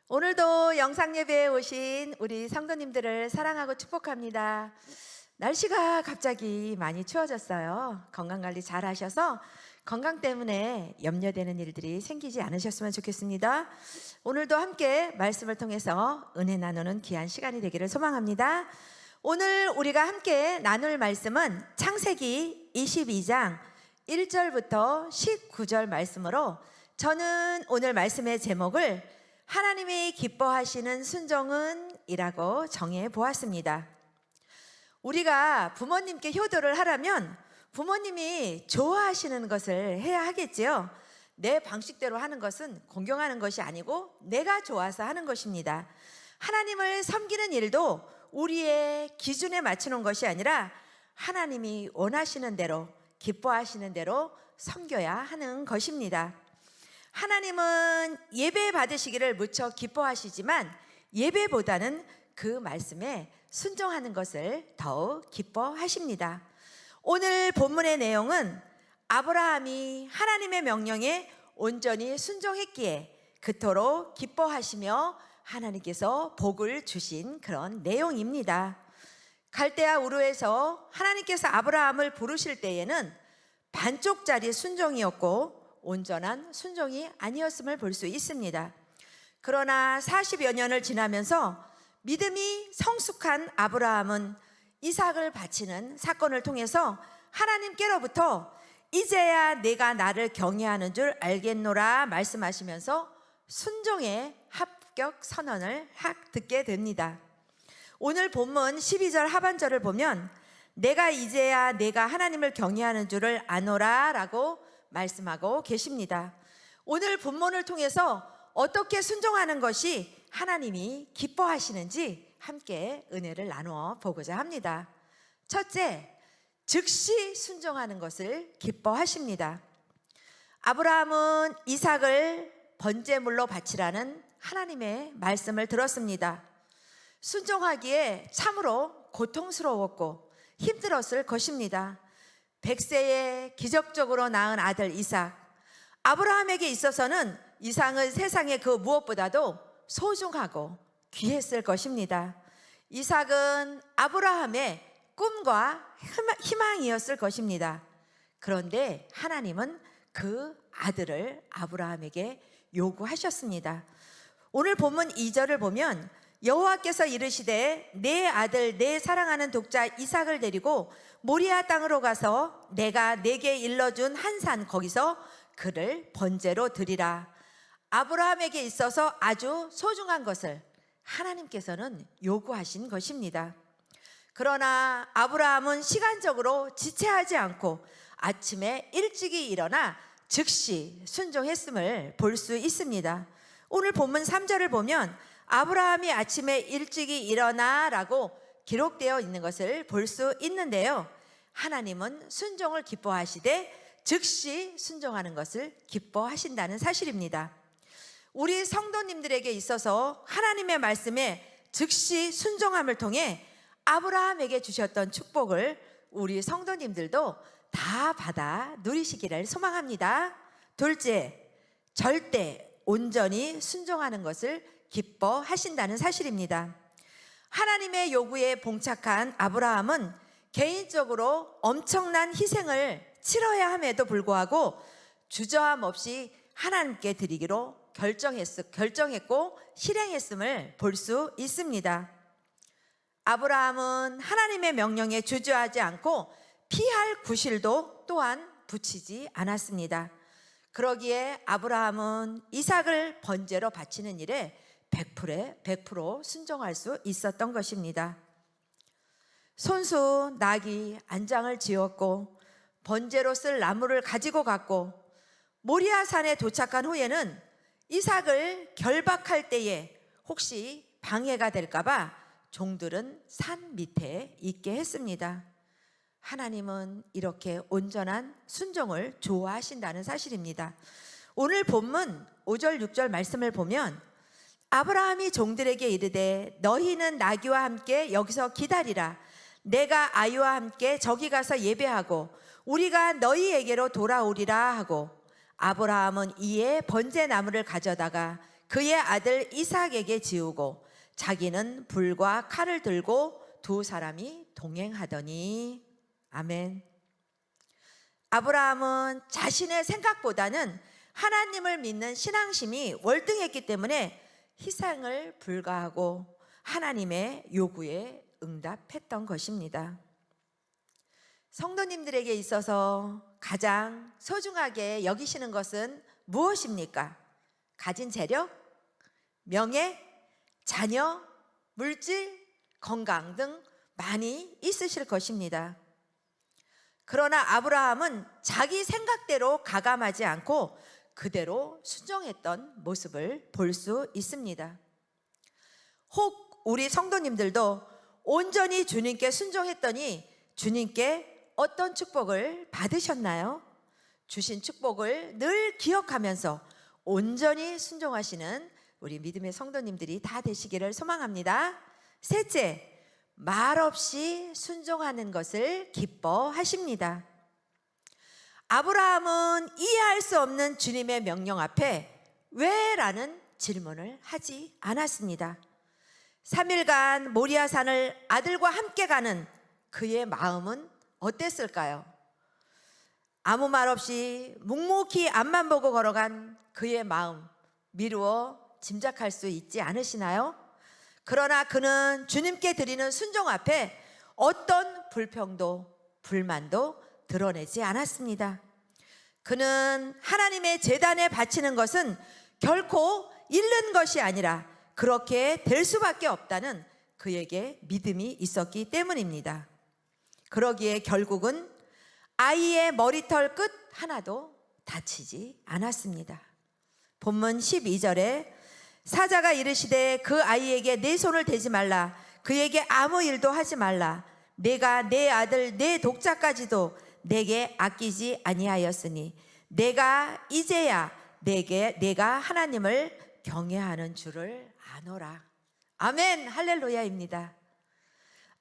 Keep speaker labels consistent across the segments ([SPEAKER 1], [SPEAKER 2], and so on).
[SPEAKER 1] 오늘도 영상 예배에 오신 우리 성도님들을 사랑하고 축복합니다. 날씨가 갑자기 많이 추워졌어요. 건강 관리 잘 하셔서 건강 때문에 염려되는 일들이 생기지 않으셨으면 좋겠습니다. 오늘도 함께 말씀을 통해서 은혜 나누는 귀한 시간이 되기를 소망합니다. 오늘 우리가 함께 나눌 말씀은 창세기 22장 1절부터 19절 말씀으로, 저는 오늘 말씀의 제목을 하나님이 기뻐하시는 순종은 이라고 정해 보았습니다. 우리가 부모님께 효도를 하려면 부모님이 좋아하시는 것을 해야 하겠지요. 내 방식대로 하는 것은 공경하는 것이 아니고 내가 좋아서 하는 것입니다. 하나님을 섬기는 일도 우리의 기준에 맞추는 것이 아니라 하나님이 원하시는 대로, 기뻐하시는 대로 섬겨야 하는 것입니다. 하나님은 예배 받으시기를 무척 기뻐하시지만 예배보다는 그 말씀에 순종하는 것을 더욱 기뻐하십니다. 오늘 본문의 내용은 아브라함이 하나님의 명령에 온전히 순종했기에 그토록 기뻐하시며 하나님께서 복을 주신 그런 내용입니다. 갈대아 우르에서 하나님께서 아브라함을 부르실 때에는 반쪽짜리 순종이었고 온전한 순종이 아니었음을 볼 수 있습니다. 그러나 40여 년을 지나면서 믿음이 성숙한 아브라함은 이삭을 바치는 사건을 통해서 하나님께로부터 이제야 내가 나를 경외하는 줄 알겠노라 말씀하시면서 순종의 합격 선언을 듣게 됩니다. 오늘 본문 12절 하반절을 보면 내가 이제야 내가 하나님을 경외하는 줄을 아노라 라고 말씀하고 계십니다. 오늘 본문을 통해서 어떻게 순종하는 것이 하나님이 기뻐하시는지 함께 은혜를 나누어 보고자 합니다. 첫째, 즉시 순종하는 것을 기뻐하십니다. 아브라함은 이삭을 번제물로 바치라는 하나님의 말씀을 들었습니다. 순종하기에 참으로 고통스러웠고 힘들었을 것입니다. 100세에 기적적으로 낳은 아들 이삭, 아브라함에게 있어서는 이삭은 세상의 그 무엇보다도 소중하고 귀했을 것입니다. 이삭은 아브라함의 꿈과 희망이었을 것입니다. 그런데 하나님은 그 아들을 아브라함에게 요구하셨습니다. 오늘 본문 2절을 보면 여호와께서 이르시되 내 아들 내 사랑하는 독자 이삭을 데리고 모리아 땅으로 가서 내가 내게 일러준 한 산 거기서 그를 번제로 드리라. 아브라함에게 있어서 아주 소중한 것을 하나님께서는 요구하신 것입니다. 그러나 아브라함은 시간적으로 지체하지 않고 아침에 일찍이 일어나 즉시 순종했음을 볼 수 있습니다. 오늘 본문 3절을 보면 아브라함이 아침에 일찍이 일어나라고 기록되어 있는 것을 볼 수 있는데요. 하나님은 순종을 기뻐하시되 즉시 순종하는 것을 기뻐하신다는 사실입니다. 우리 성도님들에게 있어서 하나님의 말씀에 즉시 순종함을 통해 아브라함에게 주셨던 축복을 우리 성도님들도 다 받아 누리시기를 소망합니다. 둘째, 절대 온전히 순종하는 것을 기뻐하신다는 사실입니다. 하나님의 요구에 봉착한 아브라함은 개인적으로 엄청난 희생을 치러야 함에도 불구하고 주저함 없이 하나님께 드리기로 결정했고 실행했음을 볼 수 있습니다. 아브라함은 하나님의 명령에 주저하지 않고 피할 구실도 또한 붙이지 않았습니다. 그러기에 아브라함은 이삭을 번제로 바치는 일에 100% 순종할 수 있었던 것입니다. 손수 나귀 안장을 지었고 번제로 쓸 나무를 가지고 갔고 모리아 산에 도착한 후에는 이삭을 결박할 때에 혹시 방해가 될까봐 종들은 산 밑에 있게 했습니다. 하나님은 이렇게 온전한 순종을 좋아하신다는 사실입니다. 오늘 본문 5절 6절 말씀을 보면 아브라함이 종들에게 이르되 너희는 나귀와 함께 여기서 기다리라. 내가 아이와 함께 저기 가서 예배하고 우리가 너희에게로 돌아오리라 하고 아브라함은 이에 번제나무를 가져다가 그의 아들 이삭에게 지우고 자기는 불과 칼을 들고 두 사람이 동행하더니. 아멘. 아브라함은 자신의 생각보다는 하나님을 믿는 신앙심이 월등했기 때문에 희생을 불가하고 하나님의 요구에 응답했던 것입니다. 성도님들에게 있어서 가장 소중하게 여기시는 것은 무엇입니까? 가진 재력, 명예, 자녀, 물질, 건강 등 많이 있으실 것입니다. 그러나 아브라함은 자기 생각대로 가감하지 않고 그대로 순종했던 모습을 볼 수 있습니다. 혹 우리 성도님들도 온전히 주님께 순종했더니 주님께 어떤 축복을 받으셨나요? 주신 축복을 늘 기억하면서 온전히 순종하시는 우리 믿음의 성도님들이 다 되시기를 소망합니다. 셋째, 말없이 순종하는 것을 기뻐하십니다. 아브라함은 이해할 수 없는 주님의 명령 앞에 왜? 라는 질문을 하지 않았습니다. 3일간 모리아산을 아들과 함께 가는 그의 마음은 어땠을까요? 아무 말 없이 묵묵히 앞만 보고 걸어간 그의 마음 미루어 짐작할 수 있지 않으시나요? 그러나 그는 주님께 드리는 순종 앞에 어떤 불평도 불만도 드러내지 않았습니다. 그는 하나님의 제단에 바치는 것은 결코 잃는 것이 아니라 그렇게 될 수밖에 없다는 그에게 믿음이 있었기 때문입니다. 그러기에 결국은 아이의 머리털 끝 하나도 다치지 않았습니다. 본문 12절에 사자가 이르시되 그 아이에게 내 손을 대지 말라, 그에게 아무 일도 하지 말라. 내가 내 아들 내 독자까지도 내게 아끼지 아니하였으니 내가 이제야 내가 하나님을 경외하는 줄을 아노라. 아멘, 할렐루야입니다.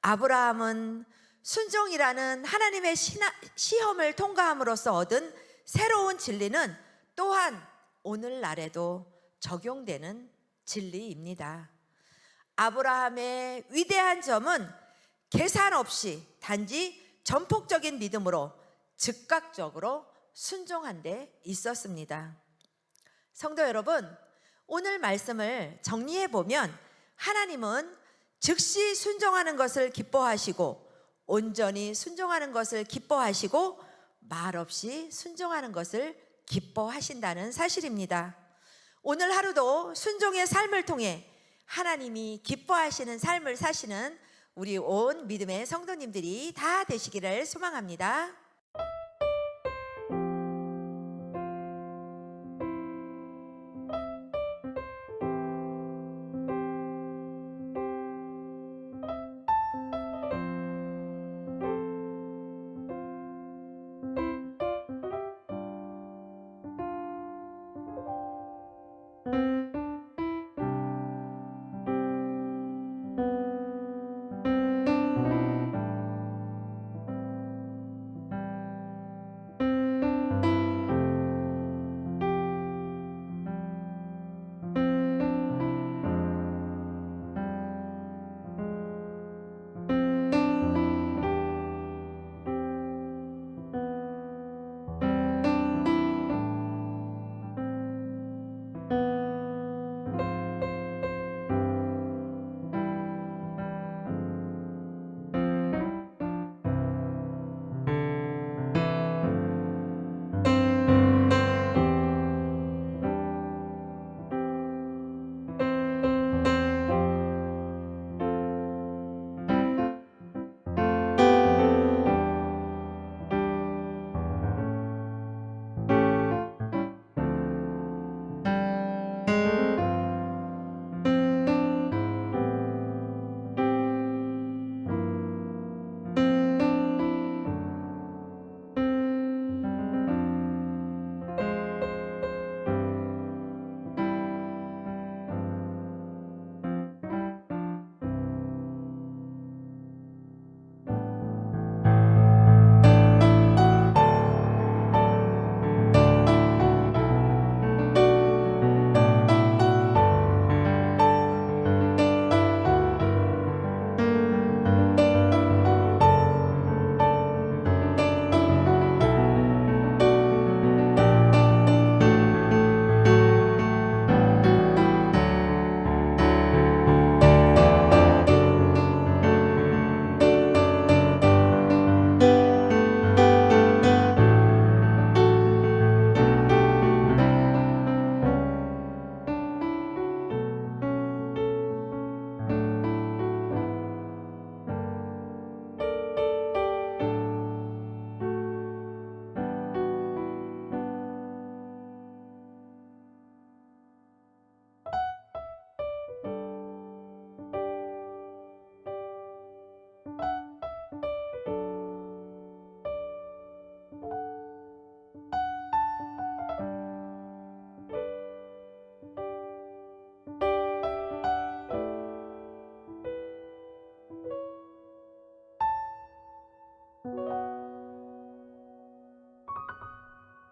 [SPEAKER 1] 아브라함은 순종이라는 하나님의 시험을 통과함으로써 얻은 새로운 진리는 또한 오늘날에도 적용되는 진리입니다. 아브라함의 위대한 점은 계산 없이 단지 전폭적인 믿음으로 즉각적으로 순종한 데 있었습니다. 성도 여러분, 오늘 말씀을 정리해 보면 하나님은 즉시 순종하는 것을 기뻐하시고 온전히 순종하는 것을 기뻐하시고 말없이 순종하는 것을 기뻐하신다는 사실입니다. 오늘 하루도 순종의 삶을 통해 하나님이 기뻐하시는 삶을 사시는 우리 온 믿음의 성도님들이 다 되시기를 소망합니다.